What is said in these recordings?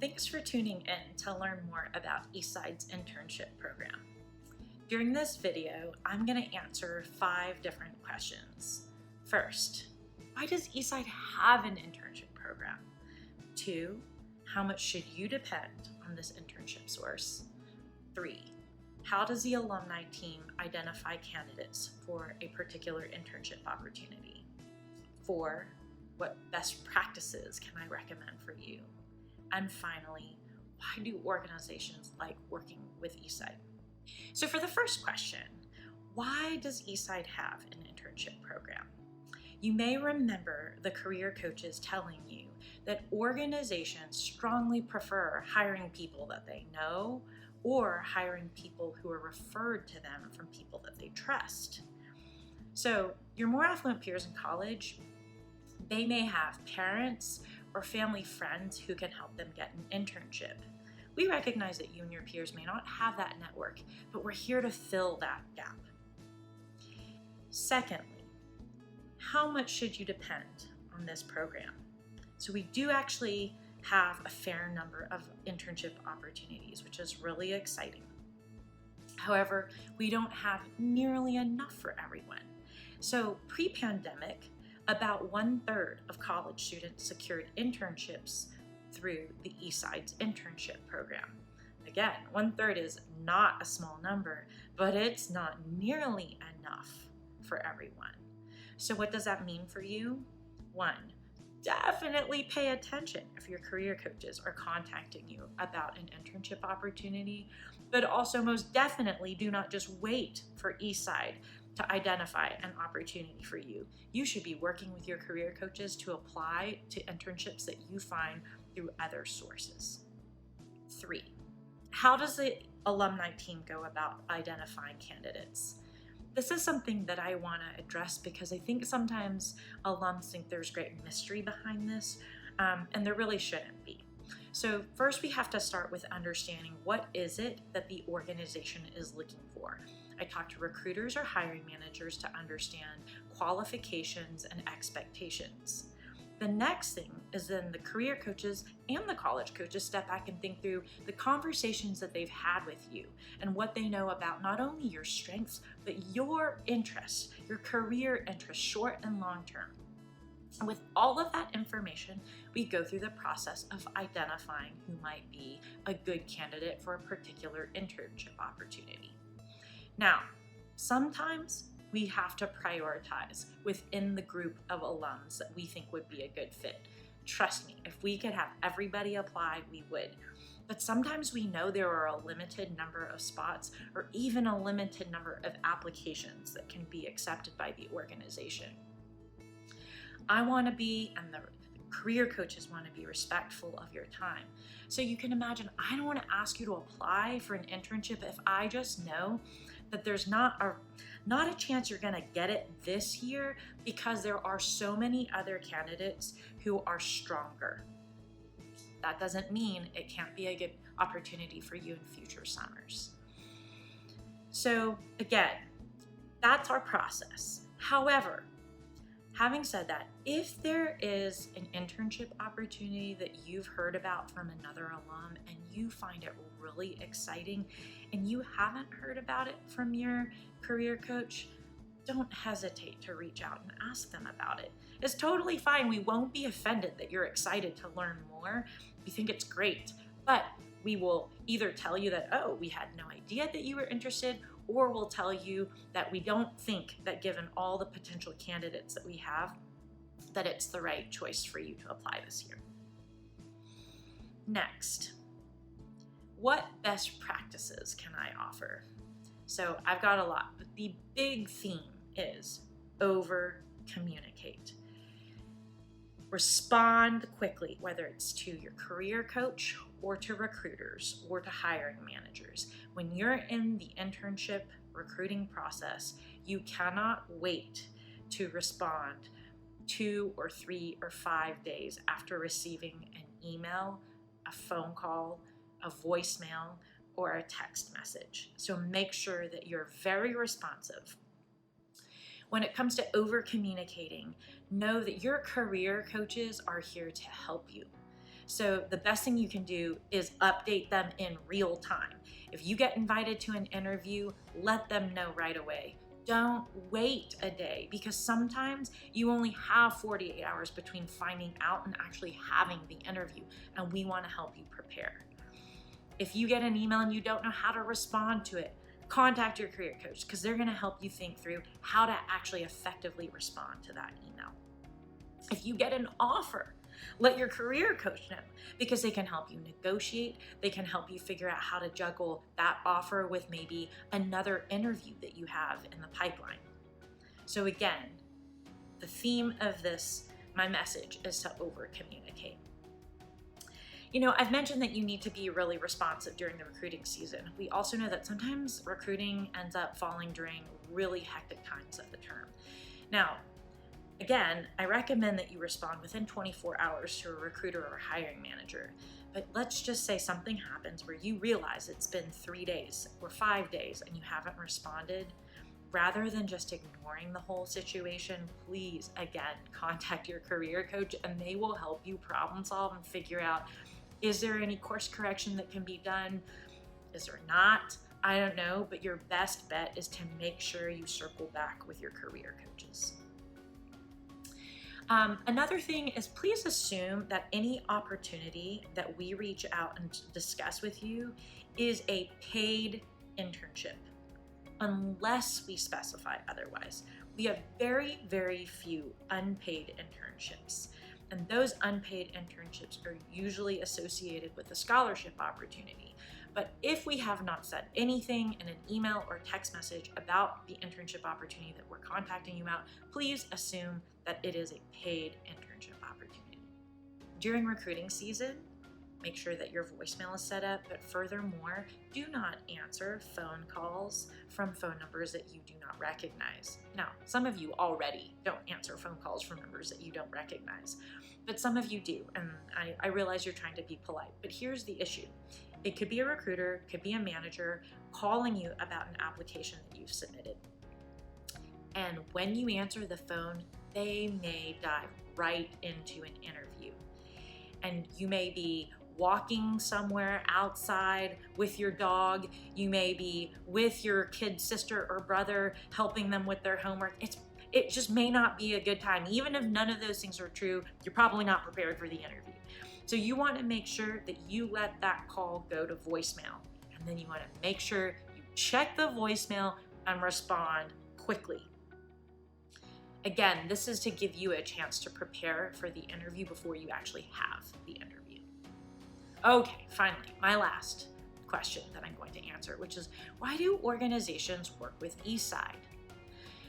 Thanks for tuning in to learn more about Eastside's internship program. During this video, I'm going to answer 5 different questions. First, why does Eastside have an internship program? 2, how much should you depend on this internship source? 3, how does the alumni team identify candidates for a particular internship opportunity? 4, what best practices can I recommend for you? And finally, why do organizations like working with Eastside? So for the first question, why does Eastside have an internship program? You may remember the career coaches telling you that organizations strongly prefer hiring people that they know or hiring people who are referred to them from people that they trust. So your more affluent peers in college, they may have parents or family friends who can help them get an internship. We recognize that you and your peers may not have that network, but we're here to fill that gap. Secondly, how much should you depend on this program? So we do actually have a fair number of internship opportunities, which is really exciting. However, we don't have nearly enough for everyone. So pre-pandemic, about 1/3 of college students secured internships through the Eastside's internship program. Again, 1/3 is not a small number, but it's not nearly enough for everyone. So what does that mean for you? 1, definitely pay attention if your career coaches are contacting you about an internship opportunity, but also most definitely do not just wait for Eastside to identify an opportunity for you. You should be working with your career coaches to apply to internships that you find through other sources. 3, how does the alumni team go about identifying candidates? This is something that I want to address because I think sometimes alums think there's great mystery behind this, and there really shouldn't be. So first we have to start with understanding what is it that the organization is looking for. I talk to recruiters or hiring managers to understand qualifications and expectations. The next thing is then the career coaches and the college coaches step back and think through the conversations that they've had with you and what they know about not only your strengths, but your interests, your career interests, short and long term. And with all of that information, we go through the process of identifying who might be a good candidate for a particular internship opportunity. Now, sometimes we have to prioritize within the group of alums that we think would be a good fit. Trust me, if we could have everybody apply, we would. But sometimes we know there are a limited number of spots or even a limited number of applications that can be accepted by the organization. I want to be, and the career coaches want to be respectful of your time. So you can imagine, I don't want to ask you to apply for an internship if I just know that there's not a chance you're going to get it this year because there are so many other candidates who are stronger. That doesn't mean it can't be a good opportunity for you in future summers. So again, that's our process. However, having said that, if there is an internship opportunity that you've heard about from another alum and you find it really exciting and you haven't heard about it from your career coach, don't hesitate to reach out and ask them about it. It's totally fine. We won't be offended that you're excited to learn more. We think it's great, but we will either tell you that, oh, we had no idea that you were interested, or we'll tell you that we don't think that given all the potential candidates that we have, that it's the right choice for you to apply this year. Next, what best practices can I offer? So I've got a lot, but the big theme is over-communicate. Respond quickly, whether it's to your career coach or to recruiters or to hiring managers. When you're in the internship recruiting process, you cannot wait to respond 2 or 3 or 5 days after receiving an email, a phone call, a voicemail, or a text message. So make sure that you're very responsive. When it comes to over communicating, know that your career coaches are here to help you. So the best thing you can do is update them in real time. If you get invited to an interview, let them know right away. Don't wait a day, because sometimes you only have 48 hours between finding out and actually having the interview, and we want to help you prepare. If you get an email and you don't know how to respond to it, contact your career coach, because they're going to help you think through how to actually effectively respond to that email. If you get an offer, let your career coach know, because they can help you negotiate. They can help you figure out how to juggle that offer with maybe another interview that you have in the pipeline. So again, the theme of this, my message, is to over-communicate. I've mentioned that you need to be really responsive during the recruiting season. We also know that sometimes recruiting ends up falling during really hectic times of the term. Now, again, I recommend that you respond within 24 hours to a recruiter or hiring manager. But let's just say something happens where you realize it's been 3 days or 5 days and you haven't responded. Rather than just ignoring the whole situation, please, again, contact your career coach, and they will help you problem solve and figure out, is there any course correction that can be done? Is there not? I don't know, but your best bet is to make sure you circle back with your career coaches. Another thing is, please assume that any opportunity that we reach out and discuss with you is a paid internship, unless we specify otherwise. We have very, very few unpaid internships, and those unpaid internships are usually associated with a scholarship opportunity. But if we have not said anything in an email or text message about the internship opportunity that we're contacting you about, please assume that it is a paid internship opportunity. During recruiting season, make sure that your voicemail is set up, but furthermore, do not answer phone calls from phone numbers that you do not recognize. Now, some of you already don't answer phone calls from numbers that you don't recognize, but some of you do, and I realize you're trying to be polite, but here's the issue. It could be a recruiter, could be a manager calling you about an application that you've submitted. And when you answer the phone, they may dive right into an interview. And you may be walking somewhere outside with your dog. You may be with your kid's sister or brother, helping them with their homework. It just may not be a good time. Even if none of those things are true, you're probably not prepared for the interview. So you want to make sure that you let that call go to voicemail. And then you want to make sure you check the voicemail and respond quickly. Again, this is to give you a chance to prepare for the interview before you actually have the interview. Okay, finally, my last question that I'm going to answer, which is, why do organizations work with Eastside?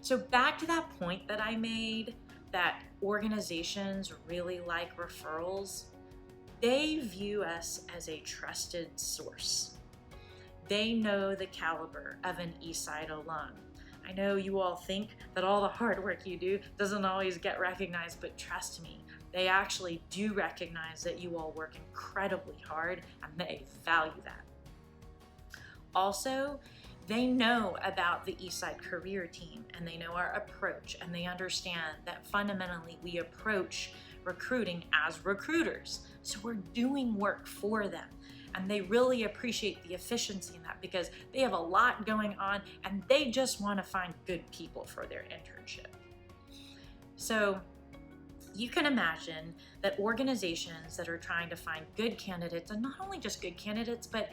So back to that point that I made, that organizations really like referrals, they view us as a trusted source. They know the caliber of an Eastside alum. I know you all think that all the hard work you do doesn't always get recognized, but trust me, they actually do recognize that you all work incredibly hard, and they value that. Also, they know about the Eastside career team, and they know our approach, and they understand that fundamentally we approach recruiting as recruiters. So we're doing work for them. And they really appreciate the efficiency in that, because they have a lot going on and they just want to find good people for their internship. So you can imagine that organizations that are trying to find good candidates, and not only just good candidates, but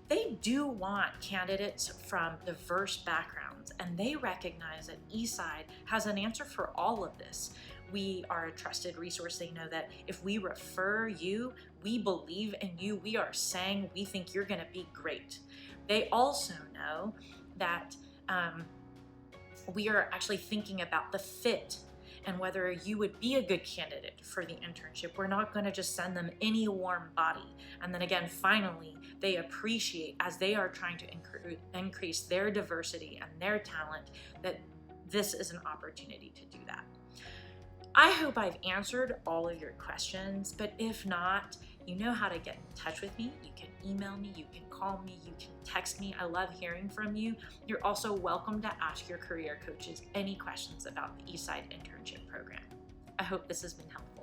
they do want candidates from diverse backgrounds, and they recognize that Eastside has an answer for all of this. We are a trusted resource. They know that if we refer you, we believe in you. We are saying we think you're going to be great. They also know that we are actually thinking about the fit and whether you would be a good candidate for the internship. We're not going to just send them any warm body. And then again, finally, they appreciate, as they are trying to increase their diversity and their talent, that this is an opportunity to do that. I hope I've answered all of your questions, but if not, you know how to get in touch with me. You can email me, you can call me, you can text me. I love hearing from you. You're also welcome to ask your career coaches any questions about the Eastside internship program. I hope this has been helpful.